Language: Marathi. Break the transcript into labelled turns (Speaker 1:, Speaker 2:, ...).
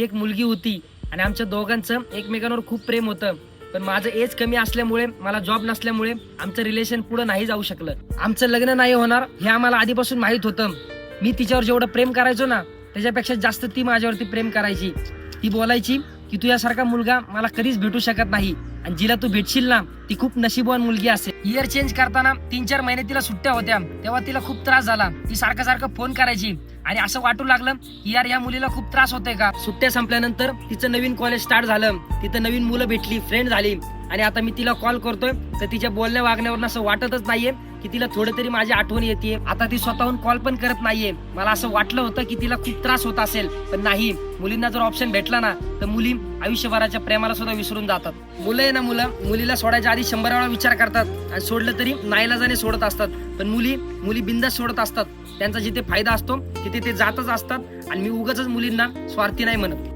Speaker 1: एक मुलगी होती आणि आमच्या दोघांचं एकमेकांवर खूप प्रेम होतं. पण माझं एज कमी असल्यामुळे, मला जॉब नसल्यामुळे आमचं रिलेशन पुढे नाही जाऊ शकलं. आमचं लग्न नाही होणार हे आम्हाला आधीपासून माहित होतं. मी तिच्यावर जेवढं प्रेम करायचो ना, त्याच्यापेक्षा जास्त ती माझ्यावरती प्रेम करायची. ती बोलायची की तुझ्यासारखा मुलगा मला कधीच भेटू शकत नाही आणि जिला तू भेटशील ना ती खूप नशीबवान मुलगी असेल. इयर चेंज करताना 3-4 महिने तिला सुट्ट्या होत्या, तेव्हा तिला खूप त्रास झाला. ती सारखं फोन करायची आणि असं वाटू लागलं की यार या मुलीला खूप त्रास होतोय का. सुट्ट्या संपल्यानंतर तिचं नवीन कॉलेज स्टार्ट झालं, तिथं नवीन मुलं भेटली, फ्रेंड झाली आणि आता मी तिला कॉल करतोय तर तिच्या बोलण्या वागण्यावरून असं वाटतच नाहीये की तिला थोडं तरी माझी आठवण येते. आता ती स्वतःहून कॉल पण करत नाहीये. मला असं वाटलं होतं की तिला खूप त्रास होत असेल, पण नाही. मुलींना जर ऑप्शन भेटला ना तर मुली आयुष्यभराच्या प्रेमाला सुद्धा विसरून जातात. मुलं आहे ना, मुलीला सोडायच्या आधी 100 वेळा विचार करतात आणि सोडलं तरी नाईलाजाने सोडत असतात. पण मुली बिंदास सोडत असतात. त्यांचा जिथे फायदा असतो तिथे ते जातच असतात आणि मी उगाचच मुलींना स्वार्थी नाही म्हणत.